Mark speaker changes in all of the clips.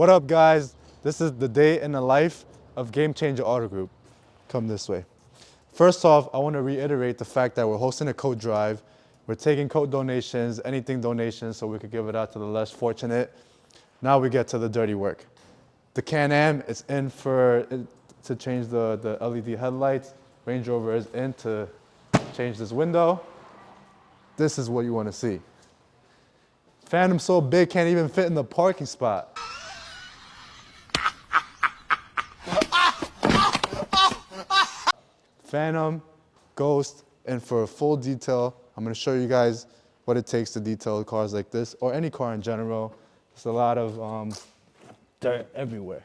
Speaker 1: What up, guys? This is the day in the life of Game Changer Auto Group. Come this way. First off, I want to reiterate the fact that we're hosting a coat drive. We're taking coat donations, anything donations, so we could give it out to the less fortunate. Now we get to the dirty work. The Can-Am is in to change the LED headlights. Range Rover is in to change this window. This is what you want to see. Phantom so big, can't even fit in the parking spot. Phantom, Ghost, and for a full detail, I'm going to show you guys what it takes to detail cars like this, or any car in general. There's a lot of dirt everywhere.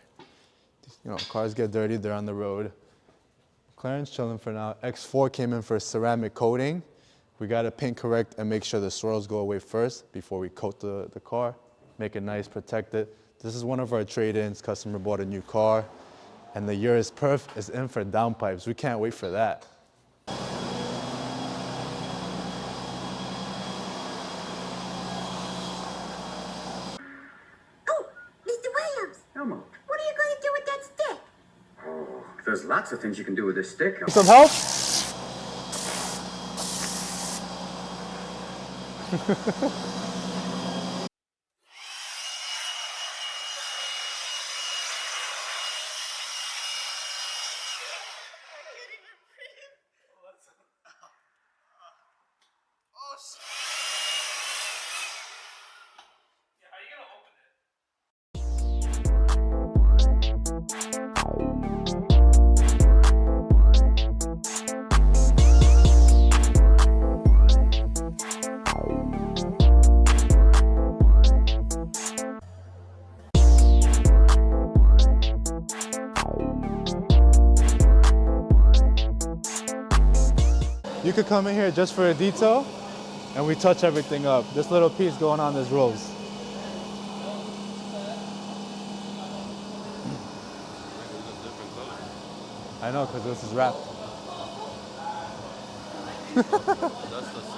Speaker 1: You know, cars get dirty, they're on the road. McLaren's chilling for now. X4 came in for ceramic coating. We got to paint correct and make sure the swirls go away first before we coat the car. Make it nice, protect it. This is one of our trade-ins. Customer bought a new car, and the year is perf is in for downpipes. We can't wait for that.
Speaker 2: There's lots of things you can do with this stick.
Speaker 1: Some help? You could come in here just for a detail, and we touch everything up. This little piece going on is rose. I know, because this is wrapped.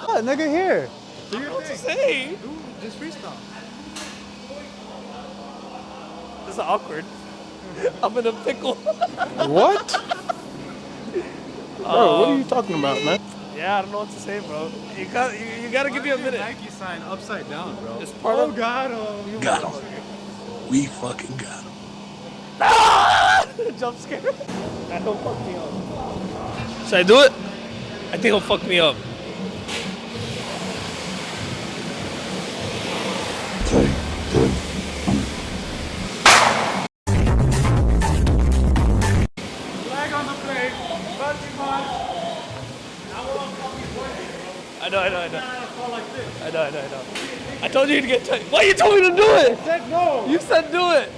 Speaker 1: What, nigga, here?
Speaker 3: Do you know what to say?
Speaker 1: Dude, just freestyle.
Speaker 3: This is awkward. I'm in a pickle.
Speaker 4: What? Bro, what are you talking about, man?
Speaker 3: Yeah, I don't know what to say, bro. You gotta give me a minute.
Speaker 1: Nike sign upside down, bro.
Speaker 3: It's part of.
Speaker 1: God,
Speaker 4: Got him. We fucking got him.
Speaker 3: Jump scare. That'll fuck me up. Should I do it? I think it'll fuck me up. I know. I know. I told you to get tight. Why you told me to do it?
Speaker 1: I said no.
Speaker 3: You said do it.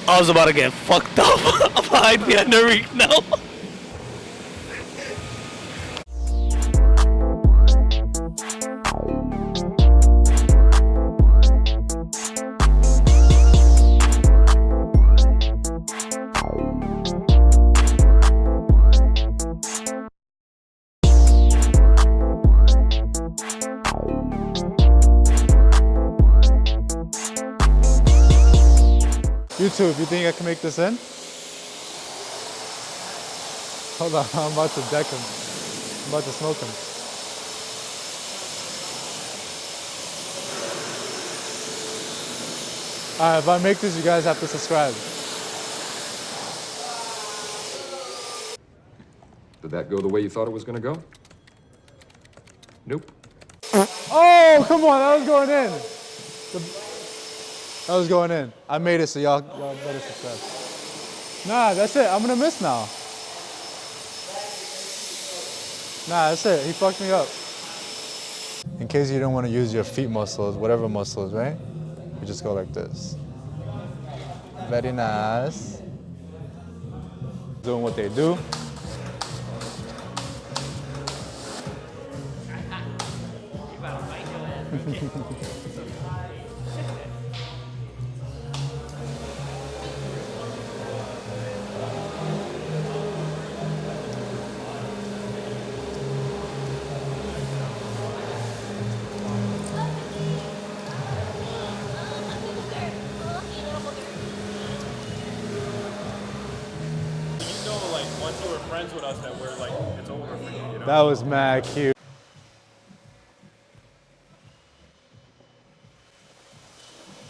Speaker 3: I was about to get fucked up. I'm hiding behind the reek now.
Speaker 1: YouTube, you think I can make this in? Hold on, I'm about to deck him. I'm about to smoke him. Alright, if I make this, you guys have to subscribe.
Speaker 5: Did that go the way you thought it was going to go? Nope.
Speaker 1: Oh, come on, that was going in. That was going in. I made it, so y'all better subscribe. Nah, that's it. I'm gonna miss now. Nah, that's it. He fucked me up. In case you don't want to use your feet muscles, whatever muscles, right? We just go like this. Very nice. Doing what they do.
Speaker 6: ones who were friends with us that were like, it's over for you, you know?
Speaker 1: That was mad cute.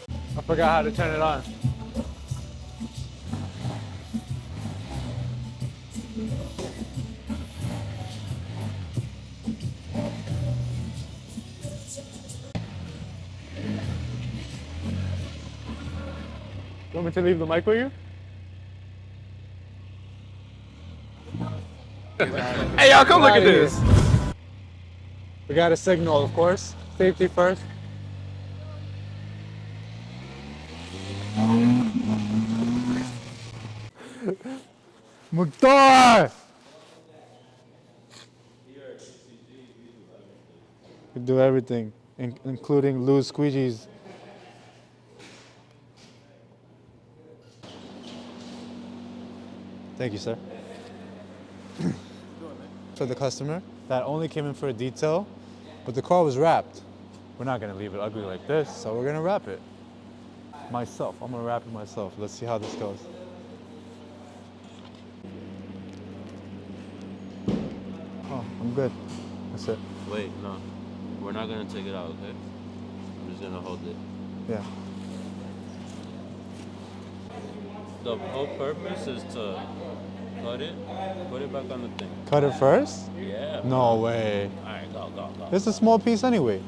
Speaker 1: I forgot how to turn it on. You want me to leave the mic with you?
Speaker 3: Hey, y'all, come look at this.
Speaker 1: We got a signal, of course. Safety first. Mukhtar! We do everything, including loose squeegees. Thank you, sir. For the customer that only came in for a detail, but the car was wrapped. We're not gonna leave it ugly like this, so we're gonna wrap it. Myself, I'm gonna wrap it myself. Let's see how this goes. Oh, I'm good. That's it.
Speaker 7: Wait, no. We're not gonna take it out, okay? I'm just gonna hold it.
Speaker 1: Yeah.
Speaker 7: The whole purpose is to cut it, put it back on the thing.
Speaker 1: Cut it first?
Speaker 7: Yeah.
Speaker 1: No way.
Speaker 7: Alright, go.
Speaker 1: It's a small piece anyway.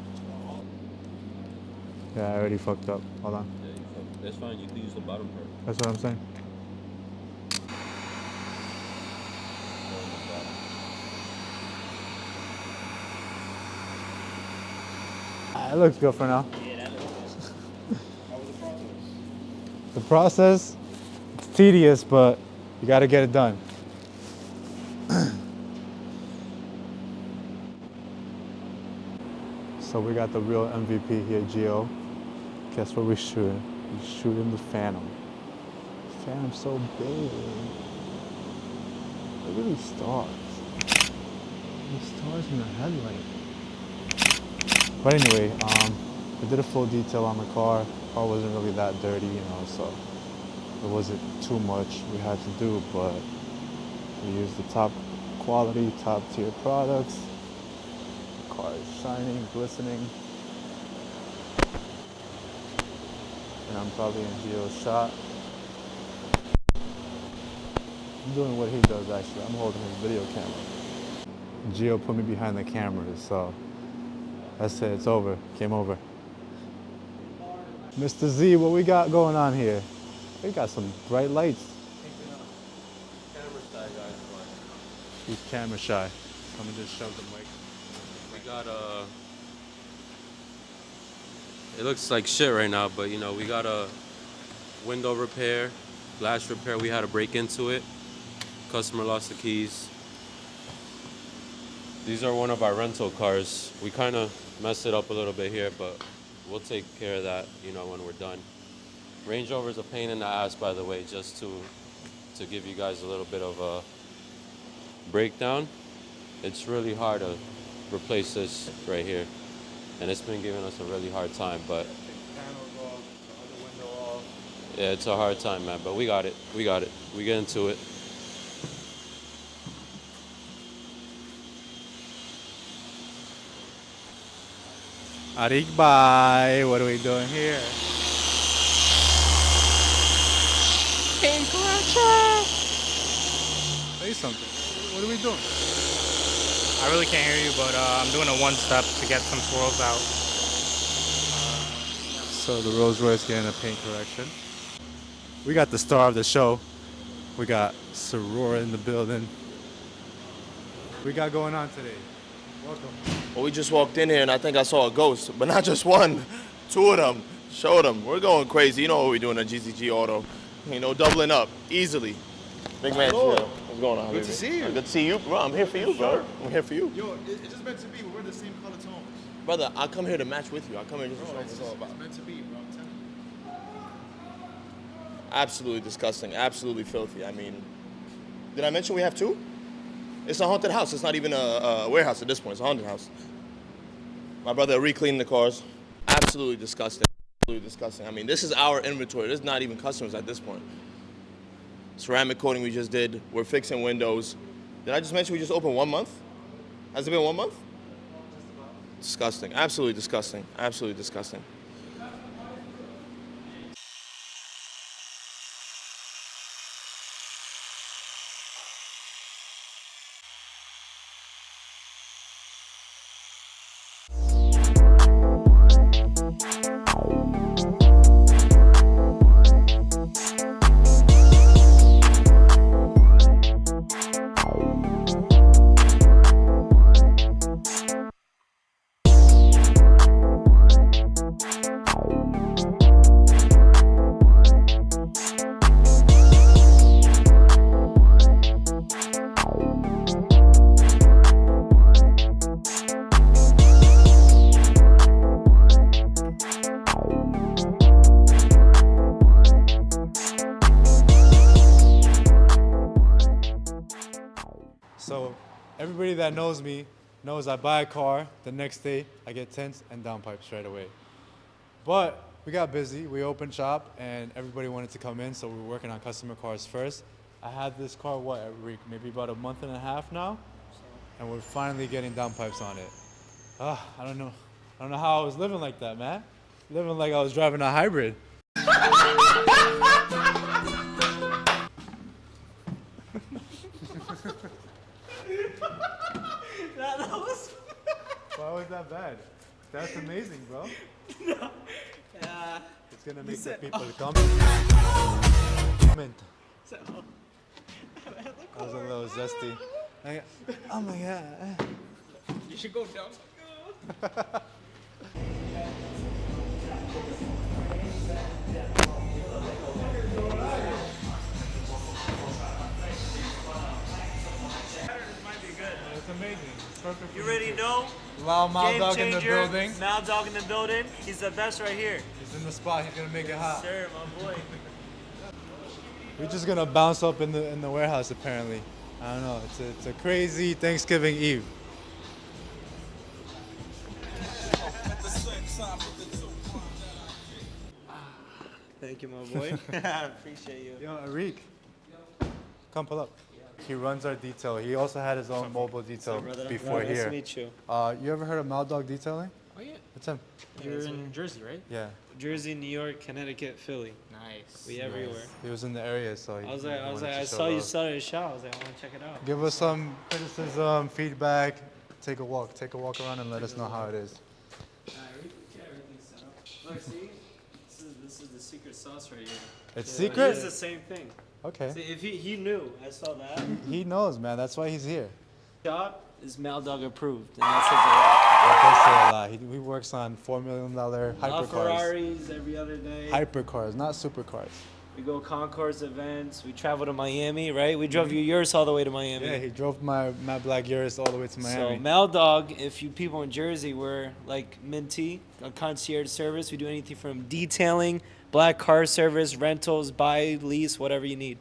Speaker 1: Yeah, I already fucked up. Hold on.
Speaker 7: Yeah, that's fine, you can use the bottom part.
Speaker 1: That's what I'm saying. It looks good for now.
Speaker 6: Yeah, that looks good. How was the process?
Speaker 1: The process, it's tedious, but you gotta get it done. So we got the real MVP here, Gio. Guess what we're shooting? We're shooting the Phantom. The Phantom's so big. Look at these stars. These stars in the headlight. But anyway, we did a full detail on the car. Car wasn't really that dirty, you know, so it wasn't too much we had to do, but we used the top quality, top tier products. The car is shining, glistening. And I'm probably in Gio's shot. I'm doing what he does actually. I'm holding his video camera. Gio put me behind the cameras, so that's it, it's over, came over. Mr. Z, what we got going on here? We got some bright lights.
Speaker 7: Camera shy, guys.
Speaker 1: He's camera shy. I'm gonna just shove the mic.
Speaker 7: We got it looks like shit right now, but you know, we got a window repair, glass repair. We had to break into it. Customer lost the keys. These are one of our rental cars. We kind of messed it up a little bit here, but we'll take care of that, you know, when we're done. Range Rover's a pain in the ass, by the way, just to give you guys a little bit of a breakdown. It's really hard to replace this right here, and it's been giving us a really hard time, but yeah, it's a hard time, man, but we got it. We get into it.
Speaker 1: Arik, bye. What are we doing here? Paintcorrection. Say something. What are we doing?
Speaker 8: I really can't hear you, but I'm doing a one-step to get some swirls out.
Speaker 1: So the Rolls Royce getting a paint correction. We got the star of the show. We got Sorora in the building. We got going on today. Welcome.
Speaker 9: Well, we just walked in here and I think I saw a ghost, but not just one, two of them. Showed them. We're going crazy. You know what we're doing at GZG Auto. You know, doubling up easily. Big man, what's going on?
Speaker 10: Good to see you.
Speaker 9: Good to see you, bro. I'm here for you, bro. I'm here for you.
Speaker 10: Yo, it's just meant to be. We're the same color tones.
Speaker 9: Brother, I come here to match with you. I come here just to show what it's all about.
Speaker 10: It's meant to be, bro. I'm telling you.
Speaker 9: Absolutely disgusting. Absolutely filthy. I mean, did I mention we have two? It's a haunted house. It's not even a warehouse at this point. It's a haunted house. My brother re-cleaned the cars. Absolutely disgusting. Absolutely disgusting. I mean, this is our inventory. This is not even customers at this point. Ceramic coating we just did. We're fixing windows. Did I just mention we just opened 1 month? Has it been 1 month? Disgusting. Absolutely disgusting. Absolutely disgusting.
Speaker 1: So everybody that knows me knows I buy a car, the next day I get tints and downpipes right away. But we got busy, we opened shop and everybody wanted to come in, so we were working on customer cars first. I had this car, maybe about a month and a half now, and we're finally getting downpipes on it. I don't know how I was living like that, man. Living like I was driving a hybrid. Why was that bad? That's amazing, bro.
Speaker 3: No.
Speaker 1: It's gonna make the people comment. That was a little zesty. Oh my god.
Speaker 3: You should go down.
Speaker 1: It's amazing. It's perfect.
Speaker 3: You already know.
Speaker 1: Loud Mal
Speaker 3: Game
Speaker 1: Dog in the
Speaker 3: changer.
Speaker 1: building.
Speaker 3: Mal Dog in the building. He's the best right here.
Speaker 1: He's in the spot. He's gonna make it hot.
Speaker 3: Sir, my boy.
Speaker 1: We're just gonna bounce up in the warehouse apparently. I don't know. It's a crazy Thanksgiving Eve.
Speaker 3: Thank you, my boy. I appreciate you.
Speaker 1: Yo, Arik, come pull up. He runs our detail. He also had his own mobile detail before
Speaker 3: Nice
Speaker 1: here.
Speaker 3: to meet you.
Speaker 1: You ever heard of Mal Dog Detailing?
Speaker 3: Oh yeah.
Speaker 1: It's him.
Speaker 3: You're in Jersey, right?
Speaker 1: Yeah.
Speaker 3: Jersey, New York, Connecticut, Philly. Nice. We everywhere.
Speaker 1: He was in the area, so he
Speaker 3: I
Speaker 1: wanted
Speaker 3: was
Speaker 1: to
Speaker 3: like, I
Speaker 1: show
Speaker 3: saw you
Speaker 1: love.
Speaker 3: started a shop. I was like, I want to check it out.
Speaker 1: Give us some criticism, feedback. Take a walk around and let us know how it is.
Speaker 3: Everything's set up. Look, see? This is the secret sauce right here.
Speaker 1: It's secret?
Speaker 3: It's the same thing.
Speaker 1: Okay.
Speaker 3: See, if he knew, I saw that.
Speaker 1: He knows, man. That's why he's here.
Speaker 3: Shop is Mal Dog approved, and that's his
Speaker 1: That does say a lot. He works on $4 million hypercars.
Speaker 3: Ferraris every other day.
Speaker 1: Hypercars, not supercars.
Speaker 3: We go concourse events. We travel to Miami, right? We drove your Urus all the way to Miami.
Speaker 1: Yeah, he drove my Black Urus all the way to Miami.
Speaker 3: So Mal Dog, if you people in Jersey, we're like Minty, a concierge service. We do anything from detailing, black car service, rentals, buy, lease, whatever you need.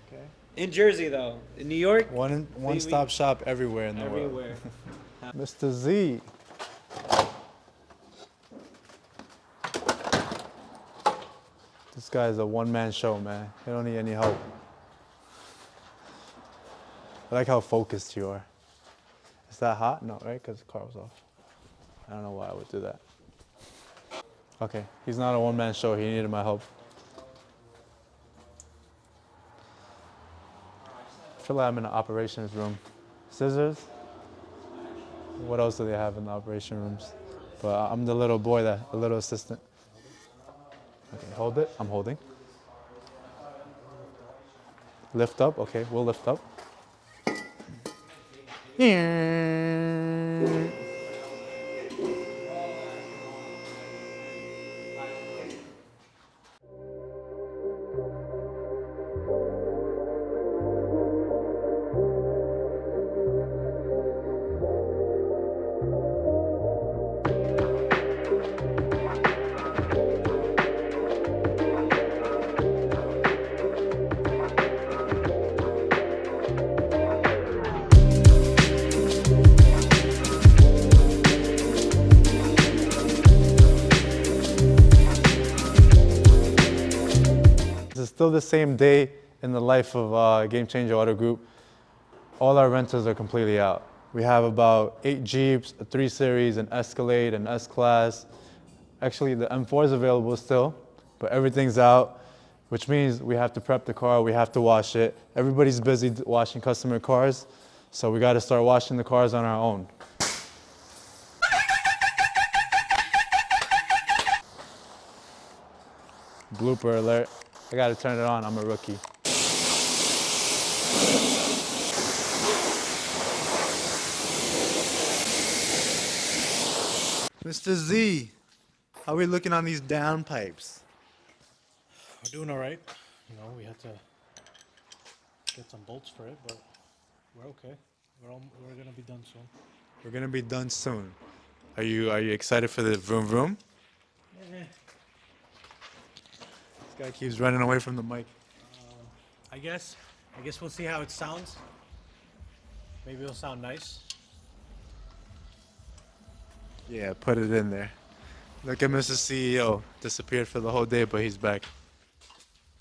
Speaker 1: Okay.
Speaker 3: In Jersey though, in New York,
Speaker 1: One-stop shop everywhere in the world.
Speaker 3: everywhere.
Speaker 1: Mr. Z. This guy is a one-man show, man. He don't need any help. I like how focused you are. Is that hot? No, right? Because the car was off. I don't know why I would do that. Okay, he's not a one-man show. He needed my help. I feel like I'm in the operations room. Scissors? What else do they have in the operation rooms? But I'm the little boy, the little assistant. Okay, hold it. I'm holding. Lift up. Okay, we'll lift up. It's still the same day in the life of Game Changer Auto Group, all our rentals are completely out. We have about 8 Jeeps, a 3 Series, an Escalade, an S-Class. Actually, the M4 is available still, but everything's out, which means we have to prep the car, we have to wash it. Everybody's busy washing customer cars, so we got to start washing the cars on our own. Blooper alert. I got to turn it on, I'm a rookie. Mr. Z, how are we looking on these downpipes?
Speaker 6: We're doing all right. You know, we had to get some bolts for it, but we're okay. We're gonna be done soon.
Speaker 1: We're gonna be done soon. Are you excited for the vroom vroom?
Speaker 6: Yeah.
Speaker 1: This guy keeps running away from the mic.
Speaker 6: I guess we'll see how it sounds. Maybe it'll sound nice.
Speaker 1: Yeah, put it in there. Look at Mr. CEO. Disappeared for the whole day, but he's back.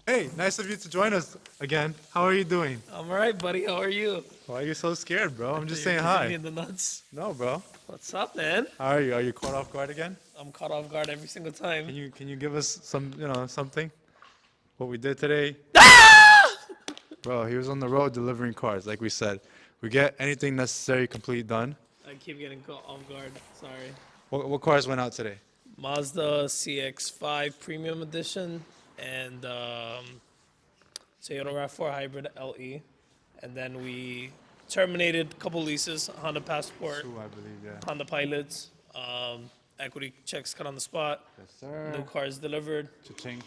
Speaker 1: Hey, nice of you to join us again. How are you doing?
Speaker 3: I'm alright, buddy. How are you?
Speaker 1: Why are you so scared, bro? I'm just saying
Speaker 3: You're
Speaker 1: hi.
Speaker 3: me in the nuts.
Speaker 1: No, bro.
Speaker 3: What's up, man?
Speaker 1: How are you? Are you caught off guard again?
Speaker 3: I'm caught off guard every single time.
Speaker 1: Can you give us some, something? What we did today? Bro, he was on the road delivering cars, like we said. We get anything necessary complete done.
Speaker 3: I keep getting caught off guard. Sorry.
Speaker 1: What cars went out today?
Speaker 3: Mazda CX-5 Premium Edition and Toyota RAV4 Hybrid LE. And then we terminated a couple leases, Honda Passport,
Speaker 1: 2, I believe, yeah.
Speaker 3: Honda Pilots, equity checks cut on the spot,
Speaker 1: Yes, sir.
Speaker 3: new cars delivered,
Speaker 1: Cha-ching.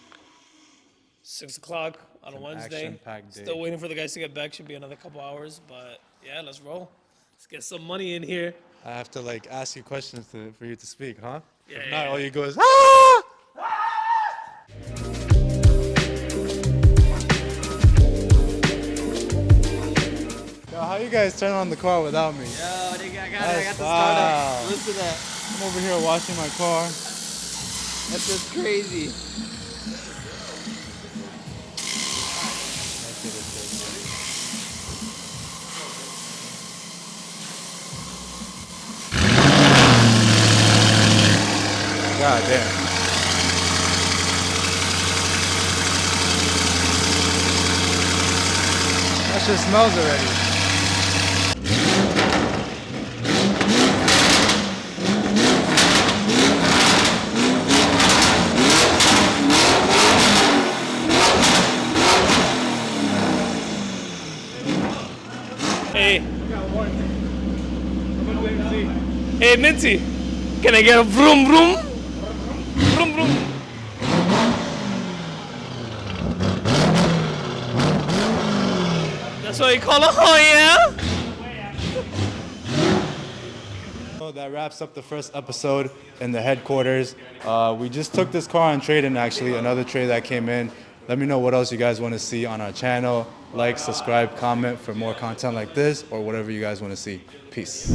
Speaker 3: 6 o'clock on a
Speaker 1: an
Speaker 3: Wednesday.
Speaker 1: action-packed day.
Speaker 3: Still waiting for the guys to get back, should be another couple hours, but yeah, let's roll. Let's get some money in here.
Speaker 1: I have to ask you questions for you to speak, huh?
Speaker 3: Yeah,
Speaker 1: If
Speaker 3: yeah,
Speaker 1: not, all
Speaker 3: yeah.
Speaker 1: you go is ah! Yo, how you guys turn on the car without me?
Speaker 3: Yo, nigga, I got
Speaker 1: That's
Speaker 3: the
Speaker 1: wow.
Speaker 3: starter. Listen to that.
Speaker 1: I'm over here washing my car.
Speaker 3: That's just crazy.
Speaker 1: God damn. That shit smells already.
Speaker 3: Hey. Hey, Minty. Can I get a vroom vroom? Vroom vroom. That's what you call it? Oh, yeah?
Speaker 1: So that wraps up the first episode in the headquarters. We just took this car on trade-in, actually, another trade that came in. Let me know what else you guys want to see on our channel. Like, subscribe, comment for more content like this or whatever you guys want to see. Peace.